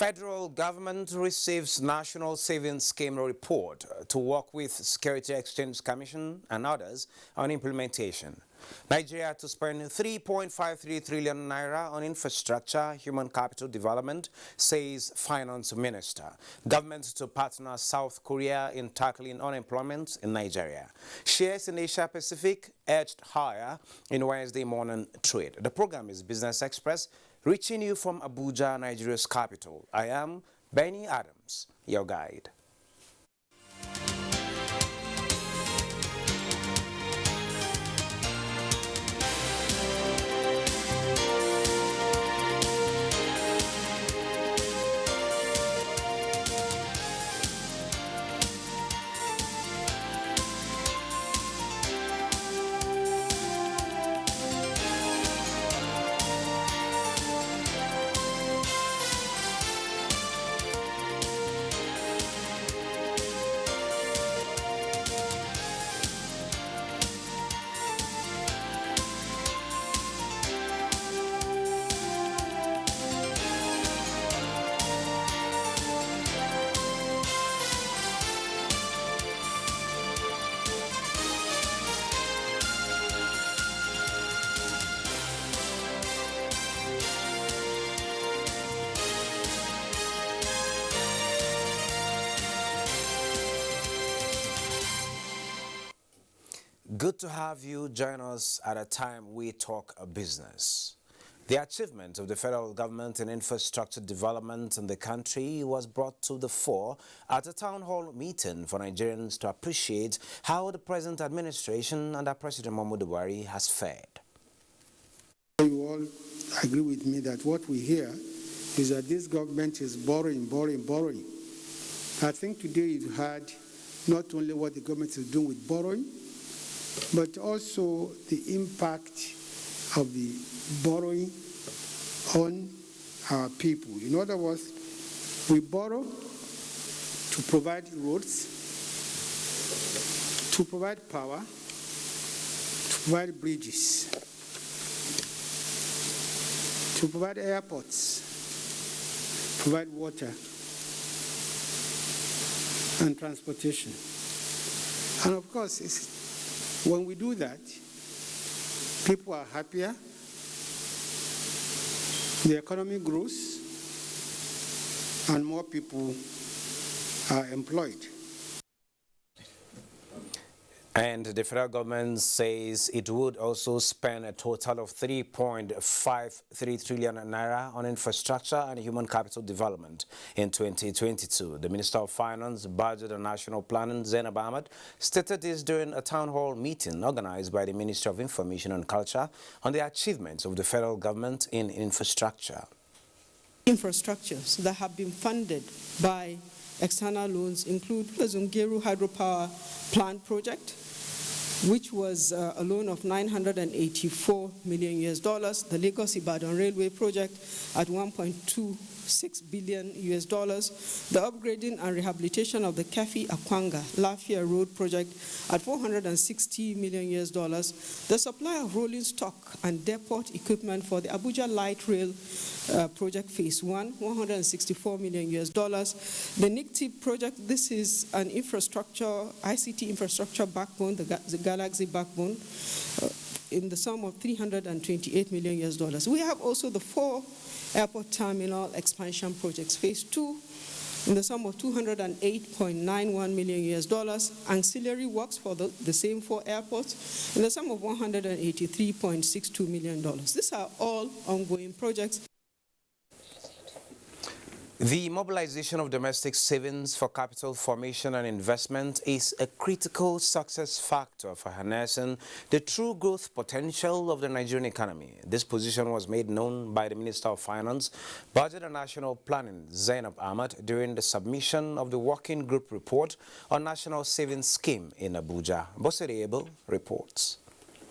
Federal government receives National Savings Scheme report to work with Security Exchange Commission and others on implementation. Nigeria to spend 3.53 trillion naira on infrastructure, human capital development, says Finance Minister. Government to partner South Korea in tackling unemployment in Nigeria. Shares in Asia Pacific edged higher in Wednesday morning trade. The program is Business Express, reaching you from Abuja, Nigeria's capital. I am Benny Adams, your guide. Good to have you join us at a time we talk business. The achievement of the federal government in infrastructure development in the country was brought to the fore at a town hall meeting for Nigerians to appreciate how the present administration under President Muhammadu Buhari has fared. You all agree with me that what we hear is that this government is borrowing. I think today you've heard not only what the government is doing with borrowing, but also the impact of the borrowing on our people. In other words, we borrow to provide roads, to provide power, to provide bridges, to provide airports, provide water and transportation. And of course, when we do that, people are happier, the economy grows, and more people are employed. And the federal government says it would also spend a total of 3.53 trillion naira on infrastructure and human capital development in 2022. The Minister of Finance, Budget and National Planning, Zainab Ahmed, stated this during a town hall meeting organized by the Ministry of Information and Culture on the achievements of the federal government in infrastructure. Infrastructures that have been funded by external loans include the Zungeru hydropower plant project, which was a loan of $984 million, the Lagos-Ibadan Railway project at $1.26 billion, the upgrading and rehabilitation of the Kefi-Akwanga Lafia Road project at $460 million, the supply of rolling stock and depot equipment for the Abuja Light Rail project phase 1, $164 million, the NICTI project, this is an infrastructure, ICT infrastructure backbone, the Galaxy backbone, in the sum of $328 million. We have also the 4 airport terminal expansion projects, phase 2, in the sum of $208.91 million, ancillary works for the same 4 airports, in the sum of $183.62 million. These are all ongoing projects. The mobilization of domestic savings for capital formation and investment is a critical success factor for harnessing the true growth potential of the Nigerian economy. This position was made known by the Minister of Finance, Budget and National Planning, Zainab Ahmed, during the submission of the Working Group report on National Savings Scheme in Abuja. Bosere Ebo reports.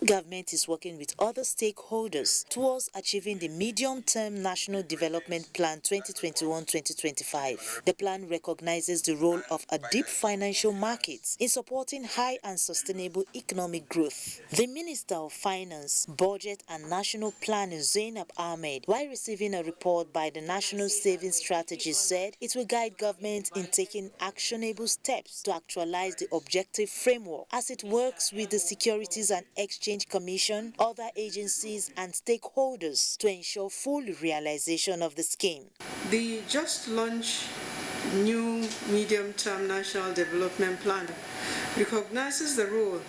Government is working with other stakeholders towards achieving the Medium-Term National Development Plan 2021-2025. The plan recognizes the role of a deep financial market in supporting high and sustainable economic growth. The Minister of Finance, Budget and National Planning, Zainab Ahmed, while receiving a report by the National Savings Strategy, said it will guide government in taking actionable steps to actualize the objective framework as it works with the Securities and Exchange Commission, other agencies and stakeholders to ensure full realization of the scheme. The just launched new medium-term national development plan recognizes the role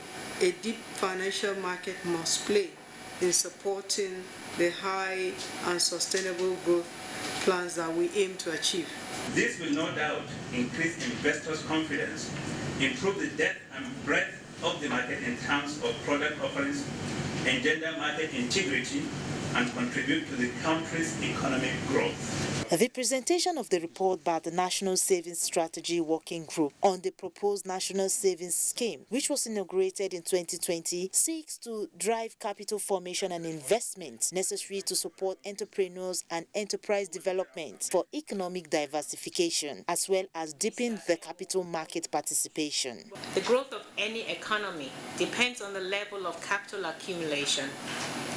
a deep financial market must play in supporting the high and sustainable growth plans that we aim to achieve. This will no doubt increase investors' confidence, improve the depth and breadth of the market in terms of product offerings, engender market integrity, and contribute to the country's economic growth. The presentation of the report by the National Savings Strategy Working Group on the proposed National Savings Scheme, which was inaugurated in 2020, seeks to drive capital formation and investment necessary to support entrepreneurs and enterprise development for economic diversification, as well as deepen the capital market participation. The growth of any economy depends on the level of capital accumulation.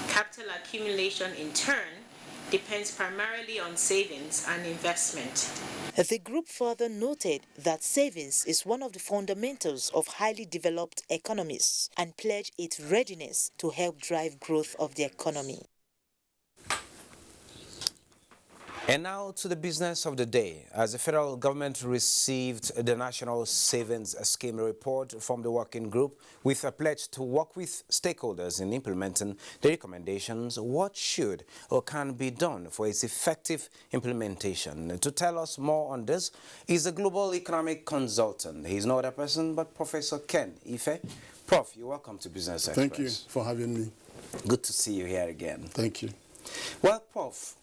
Capital accumulation, in turn, depends primarily on savings and investment. The group further noted that savings is one of the fundamentals of highly developed economies and pledged its readiness to help drive growth of the economy. And now to the business of the day. As the federal government received the National Savings Scheme report from the working group with a pledge to work with stakeholders in implementing the recommendations, what should or can be done for its effective implementation? To tell us more on this is a global economic consultant. He's no other person but Professor Ken Ife. Prof, you're welcome to Business Express. Thank you for having me. Good to see you here again. Thank you. Well, Prof,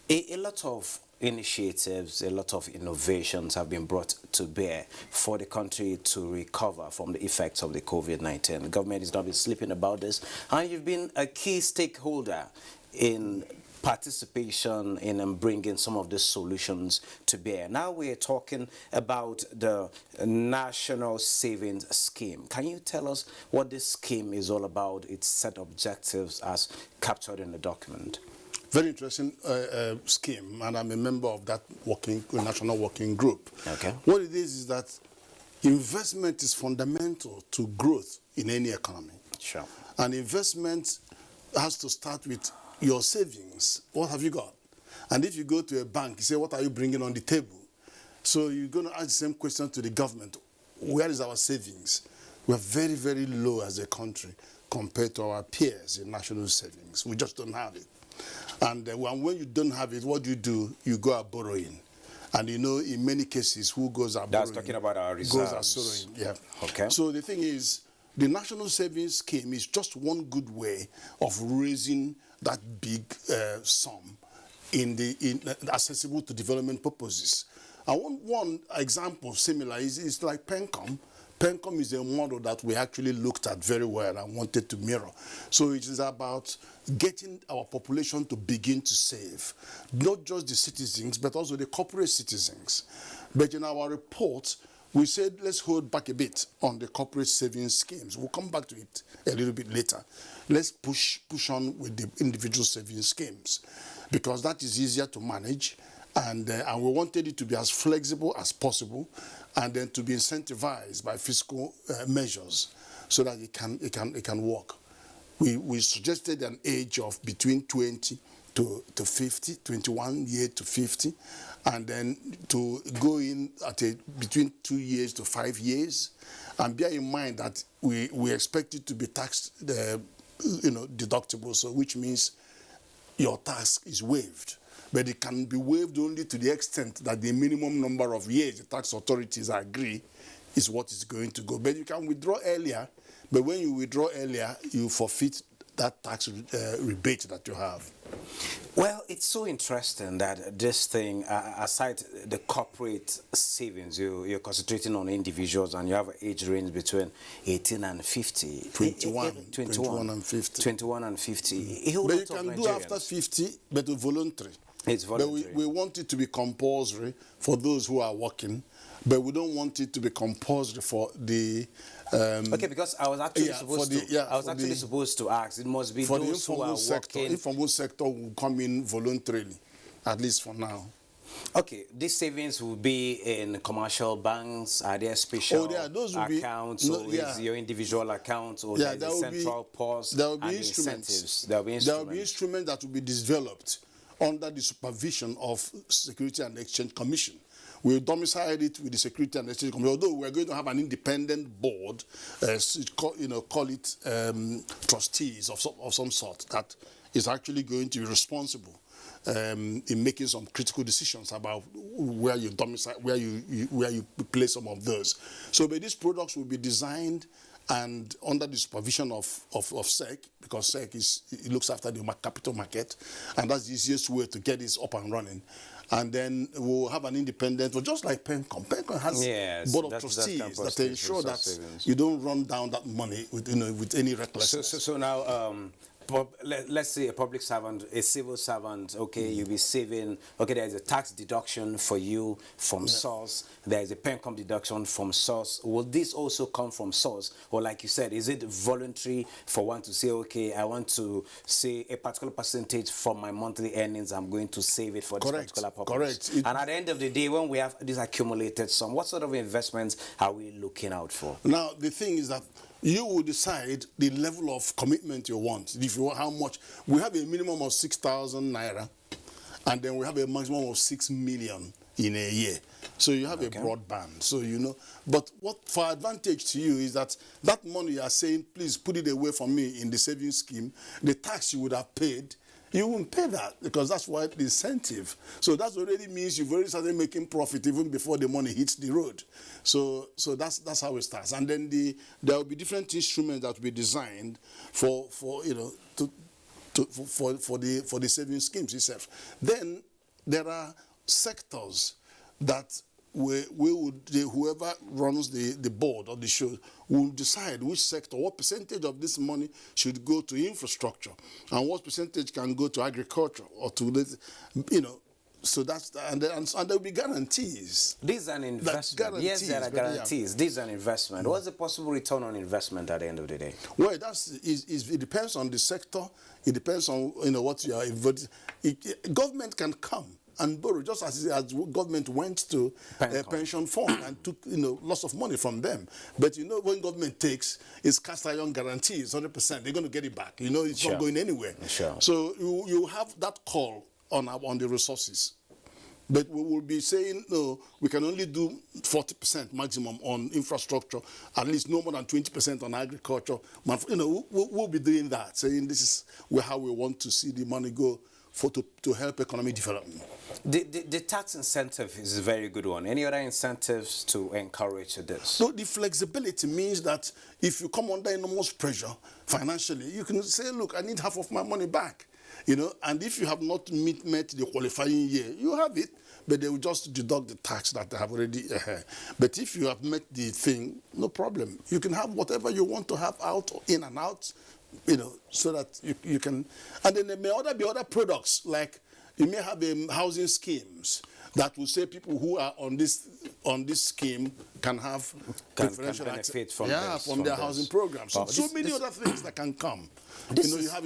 a lot of initiatives, a lot of innovations have been brought to bear for the country to recover from the effects of the COVID-19. The government has not been sleeping about this, and you've been a key stakeholder in participation in bringing some of the solutions to bear. Now we are talking about the National Savings Scheme. Can you tell us what this scheme is all about, its set objectives as captured in the document? Very interesting scheme, and I'm a member of that national working group. Okay. What it is that investment is fundamental to growth in any economy. Sure. And investment has to start with your savings. What have you got? And if you go to a bank, you say, what are you bringing on the table? So you're going to ask the same question to the government. Where is our savings? We're very, very low as a country compared to our peers in national savings. We just don't have it. And when you don't have it, what do? You go out borrowing. And you know, in many cases, who goes out borrowing? That's talking about our reserves. Goes out borrowing, yeah. Okay. So the thing is, the National Savings Scheme is just one good way of raising that big sum accessible to development purposes. And one example similar is like PENCOM. PENCOM is a model that we actually looked at very well and wanted to mirror. So it is about getting our population to begin to save, not just the citizens, but also the corporate citizens. But in our report, we said, let's hold back a bit on the corporate savings schemes. We'll come back to it a little bit later. Let's push on with the individual savings schemes, because that is easier to manage. And we wanted it to be as flexible as possible, and then to be incentivized by fiscal measures so that it can work. We suggested an age of between 20 to 50, 21 years to 50, and then to go in at between 2 years to 5 years. And bear in mind that we expect it to be taxed, deductible, so which means your tax is waived. But it can be waived only to the extent that the minimum number of years the tax authorities agree is what is going to go. But you can withdraw earlier, but when you withdraw earlier, you forfeit that tax rebate that you have. Well, it's so interesting that this thing, aside the corporate savings, you're concentrating on individuals and you have an age range between 18 and 50. 21 and 50. 21 and 50. But you can do after 50, but voluntary. It's voluntary. But we want it to be compulsory for those who are working, but we don't want it to be compulsory for the... okay, because I was actually supposed to ask. It must be for those the who are sector. working. Informal sector will come in voluntarily, at least for now. Okay, these savings will be in commercial banks. Are there special those will accounts, or is your individual account, or there is a central pause? There will be and instruments. Incentives. There will be instruments that will be developed under the supervision of Security and Exchange Commission. We'll domicile it with the Security and Exchange Commission, although we're going to have an independent board, call it trustees of some sort, that is actually going to be responsible in making some critical decisions about where you domicile, where you place some of those. So, but these products will be designed and under the supervision of SEC, because SEC it looks after the capital market, and that's the easiest way to get this up and running. And then we'll have an independent, well, just like PENCOM. PENCOM has board of trustees that ensure that you don't run down that money with any recklessness. So now, let's say a public servant, a civil servant, okay, you'll be saving, okay, there's a tax deduction for you from source, there's a PENCOM deduction from source. Will this also come from source? Or like you said, is it voluntary for one to say, okay, I want to say a particular percentage from my monthly earnings, I'm going to save it for this particular purpose? Correct. And at the end of the day, when we have this accumulated sum, what sort of investments are we looking out for? Now, the thing is that you will decide the level of commitment you want. If you want how much, we have a minimum of 6,000 naira, and then we have a maximum of 6 million in a year. So you have a broad band. So but what for advantage to you is that money you are saying, please put it away from me in the savings scheme, the tax you would have paid, you won't pay that because that's why the incentive. So that already means you've already started making profit even before the money hits the road. So that's how it starts. And then there will be different instruments that will be designed for the savings schemes itself. Then there are sectors that whoever runs the board or the show will decide which sector, what percentage of this money should go to infrastructure and what percentage can go to agriculture or to this, so that's, and there will be guarantees. This is an investment. Yes, there are guarantees. This is an investment. What's the possible return on investment at the end of the day? Well, it depends on the sector. It depends on what you are investing. Government can come and borrow, just as government went to a pension fund and took lots of money from them. But when government takes, it's cast iron guarantees, 100%. They're going to get it back. It's not going anywhere. Sure. So you have that call on the resources. But we will be saying, no, we can only do 40% maximum on infrastructure, at least no more than 20% on agriculture. We'll be doing that, saying this is how we want to see the money go to help economic development. The tax incentive is a very good one. Any other incentives to encourage this? So the flexibility means that if you come under enormous pressure financially, you can say, look, I need half of my money back. And if you have not met the qualifying year, you have it, but they will just deduct the tax that they have already. But if you have met the thing, no problem. You can have whatever you want to have out, in and out, so that you can. And then there may be other products, like you may have housing schemes that will say people who are on this scheme can have preferential benefit from their housing programs. So many other things that can come. You have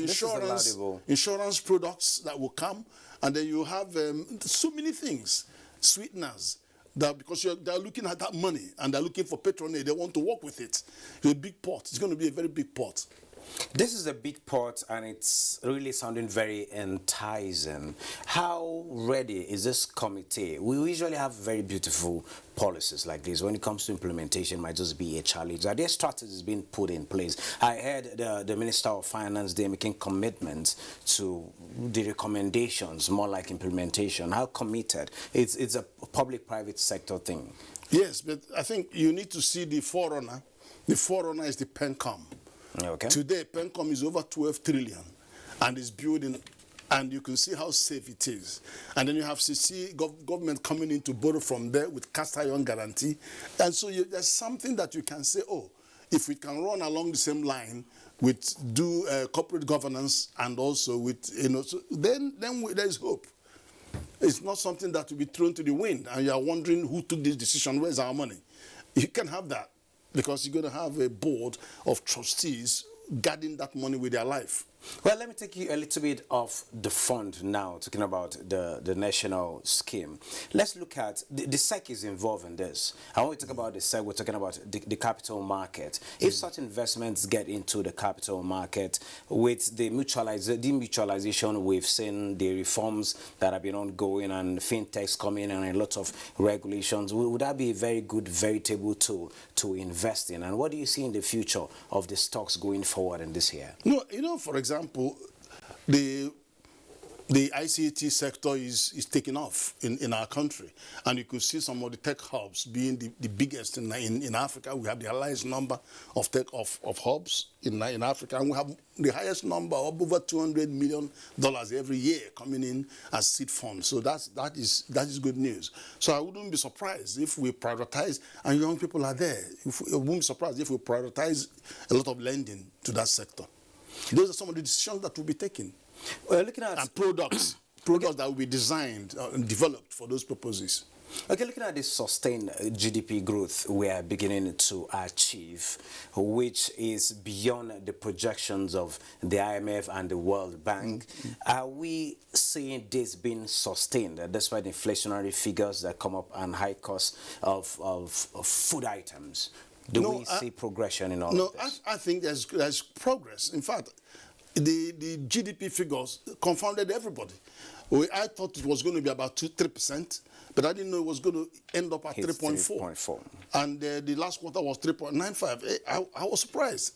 insurance products that will come, and then you have so many things, sweeteners. That because they're looking at that money and they're looking for patronage, they want to work with it. It's a big pot. It's going to be a very big pot. This is a big pot, and it's really sounding very enticing. How ready is this committee? We usually have very beautiful policies like this. When it comes to implementation, it might just be a challenge. Are there strategies being put in place? I heard the Minister of Finance, they're making commitments to the recommendations, more like implementation. How committed? It's a public-private sector thing. Yes, but I think you need to see the forerunner. The forerunner is the PENCOM. Okay. Today, PENCOM is over 12 trillion and is building and you can see how safe it is. And then you have CC government coming in to borrow from there with cast iron guarantee. And so there's something that you can say, oh, if we can run along the same line with corporate governance and also with, so then there's hope. It's not something that will be thrown to the wind and you are wondering who took this decision, where's our money? You can have that because you're going to have a board of trustees guarding that money with their life. Well, let me take you a little bit off the fund now, talking about the national scheme. Let's look at, the SEC is involved in this. And when we talk about the SEC, we're talking about the capital market. If such investments get into the capital market, with the demutualization, we've seen the reforms that have been ongoing and fintechs coming in and a lot of regulations, would that be a very good, veritable tool to invest in? And what do you see in the future of the stocks going forward in this year? No, for example, the ICT sector is taking off in our country, and you could see some of the tech hubs being the biggest in Africa. We have the highest number of hubs in Africa, and we have the highest number of over $200 million every year coming in as seed funds. So that is good news. So I wouldn't be surprised if we prioritize, and young people are there. I wouldn't be surprised if we prioritize a lot of lending to that sector. Those are some of the decisions that will be taken. Well, looking at and products that will be designed and developed for those purposes. Okay, looking at this sustained GDP growth we are beginning to achieve, which is beyond the projections of the IMF and the World Bank, are we seeing this being sustained despite inflationary figures that come up and high costs of food items? Do we see progression in all of this? I think there's progress. In fact, the GDP figures confounded everybody. I thought it was going to be about 3%, but I didn't know it was going to end up at 3.4. And the last quarter was 3.95. I was surprised.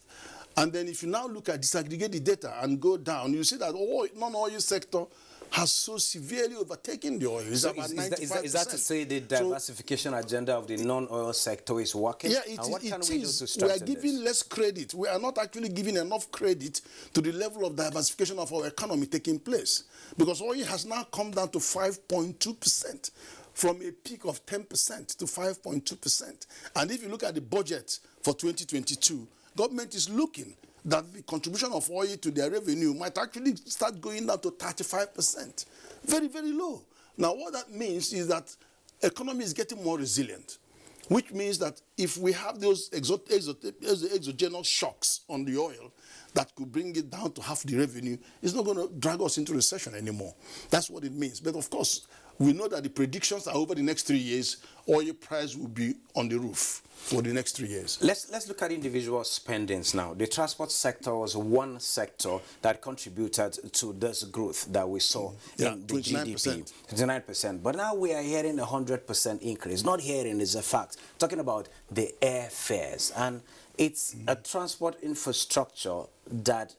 And then if you now look at disaggregate the data and go down, you see that non-oil sector has so severely overtaken the oil. It's about 95%. Is that to say the diversification agenda of the non-oil sector is working? Yeah, it is. We are giving less credit. We are not actually giving enough credit to the level of diversification of our economy taking place. Because oil has now come down to 5.2%. From a peak of 10% to 5.2%. And if you look at the budget for 2022, government is looking that the contribution of oil to their revenue might actually start going down to 35%. Very, very low. Now, what that means is that economy is getting more resilient, which means that if we have those exogenous shocks on the oil that could bring it down to half the revenue, it's not going to drag us into recession anymore. That's what it means. But of course, we know that the predictions are over the next 3 years, oil price will be on the roof for the next 3 years. Let's look at individual spendings now. The transport sector was one sector that contributed to this growth that we saw in the 29%. GDP. 29%. But now we are hearing 100% increase. Not hearing is a fact. Talking about the airfares. And it's a transport infrastructure that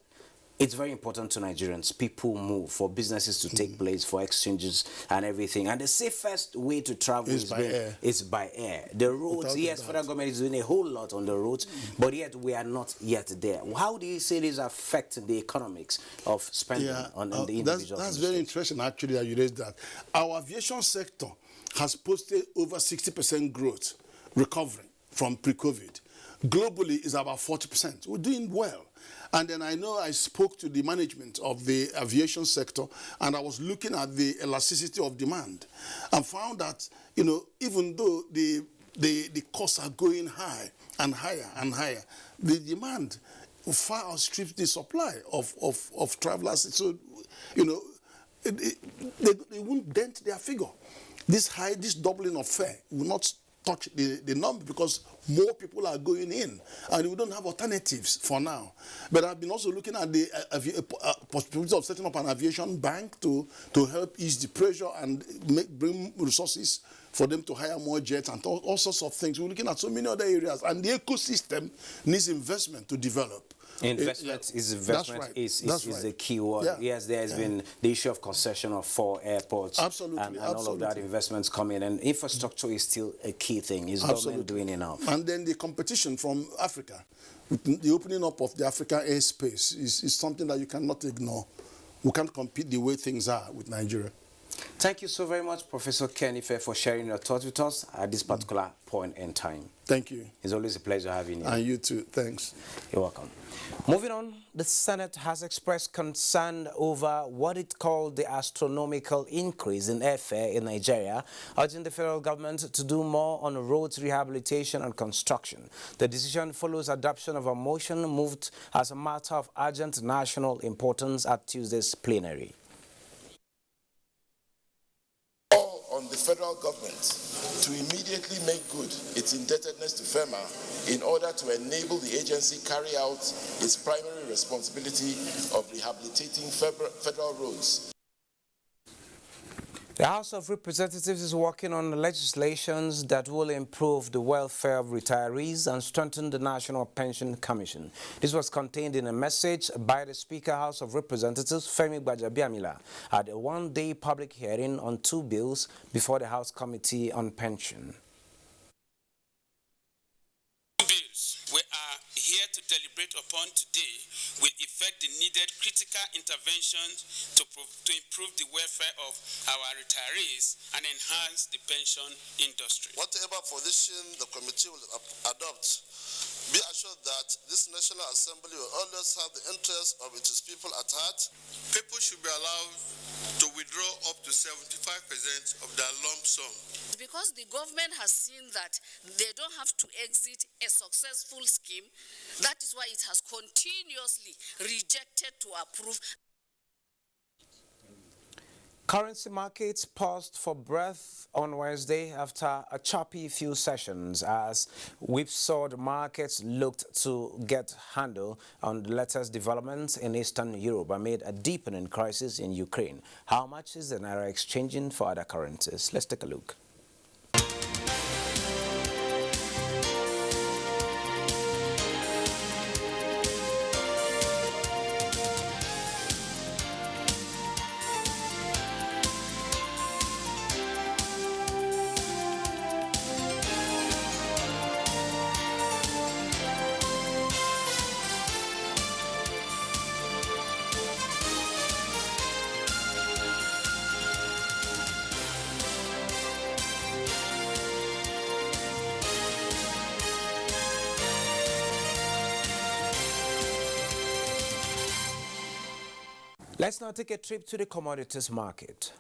it's very important to Nigerians. People move for businesses to take place, for exchanges and everything. And the safest way to travel is by air. The roads, yes, federal government is doing a whole lot on the roads, but yet we are not yet there. How do you see this affecting the economics of spending on the individual? That's very interesting, actually, that you raised that. Our aviation sector has posted over 60% growth, recovery from pre-COVID. Globally, is about 40%. We're doing well. And then I know I spoke to the management of the aviation sector, and I was looking at the elasticity of demand and found that, even though the costs are going high and higher and higher, the demand far outstrips the supply of travelers. So, they won't dent their figure. This doubling of fare will not touch the number because more people are going in and we don't have alternatives for now. But I've been also looking at the possibility of setting up an aviation bank to help ease the pressure and bring resources for them to hire more jets and all sorts of things. We're looking at so many other areas, and the ecosystem needs investment to develop. Investment is the key word. Yeah. Yes, there has been the issue of concession of 4 airports. Absolutely. And all of that investments coming, and infrastructure is still a key thing. Is government doing enough? And then the competition from Africa, the opening up of the African airspace is something that you cannot ignore. We can't compete the way things are with Nigeria. Thank you so very much, Professor Kenife, for sharing your thoughts with us at this particular point in time. Thank you. It's always a pleasure having you. And you too. Thanks. You're welcome. Moving on, the Senate has expressed concern over what it called the astronomical increase in airfare in Nigeria, urging the federal government to do more on roads rehabilitation and construction. The decision follows adoption of a motion moved as a matter of urgent national importance at Tuesday's plenary. On the federal government to immediately make good its indebtedness to FEMA in order to enable the agency carry out its primary responsibility of rehabilitating federal roads. The House of Representatives is working on legislations that will improve the welfare of retirees and strengthen the National Pension Commission. This was contained in a message by the Speaker, House of Representatives, Femi Gbajabiamila, at a one-day public hearing on 2 bills before the House Committee on Pension. Bills we are here to deliberate upon today will effect the needed critical interventions to improve the welfare of our retirees and enhance the pension industry. Whatever position the committee will adopt, be assured that this National Assembly will always have the interests of its people at heart. People should be allowed to withdraw up to 75% of their lump sum. Because the government has seen that they don't have to exit a successful scheme, that is why it has continuously rejected to approve. Currency markets paused for breath on Wednesday after a choppy few sessions as whipsawed markets looked to get handle on the latest developments in Eastern Europe amid a deepening crisis in Ukraine. How much is the Naira exchanging for other currencies? Let's take a look. Let's now take a trip to the commodities market.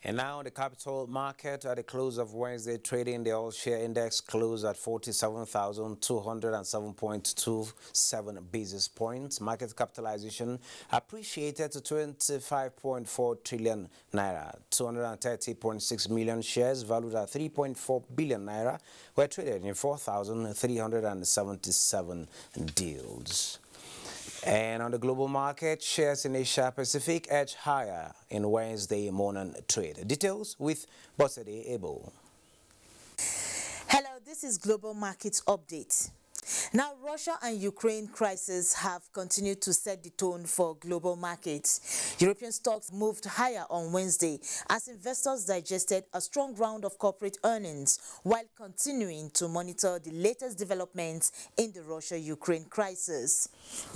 And now the capital market at the close of Wednesday trading, the all-share index closed at 47,207.27 basis points. Market capitalization appreciated to 25.4 trillion naira. 230.6 million shares valued at 3.4 billion naira were traded in 4,377 deals. And on the global market, shares in Asia Pacific edged higher in Wednesday morning trade. Details with Bosede Ebo. Hello, this is Global Markets Update. Now, Russia and Ukraine crisis have continued to set the tone for global markets. European stocks moved higher on Wednesday as investors digested a strong round of corporate earnings while continuing to monitor the latest developments in the Russia-Ukraine crisis.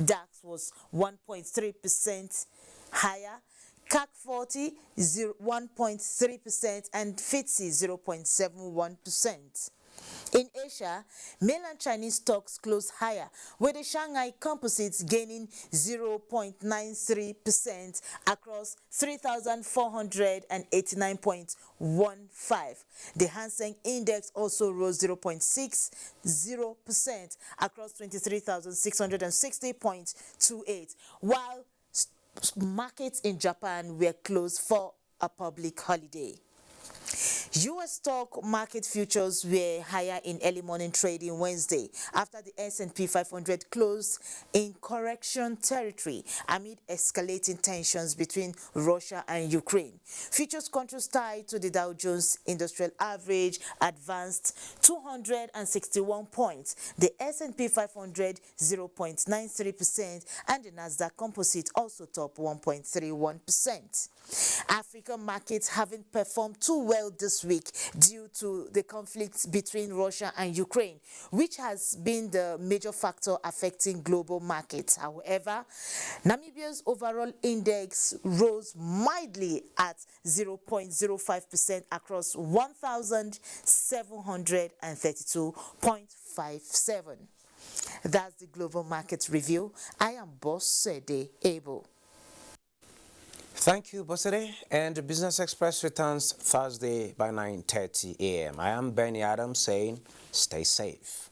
DAX was 1.3% higher, CAC 40 1.3% and FTSE 0.71%. In Asia, mainland Chinese stocks closed higher, with the Shanghai Composites gaining 0.93% across 3,489.15. The Hang Seng Index also rose 0.60% across 23,660.28, while markets in Japan were closed for a public holiday. U.S. stock market futures were higher in early morning trading Wednesday after the S&P 500 closed in correction territory amid escalating tensions between Russia and Ukraine. Futures contracts tied to the Dow Jones Industrial Average advanced 261 points, the S&P 500 0.93%, and the Nasdaq Composite also topped 1.31%. African markets haven't performed too well this week due to the conflict between Russia and Ukraine, which has been the major factor affecting global markets. However, Namibia's overall index rose mildly at 0.05% across 1,732.57. That's the global market review. I am Boss Sede Abel. Thank you, Bosere. And the Business Express returns Thursday by 9:30 a.m. I am Benny Adams saying, stay safe.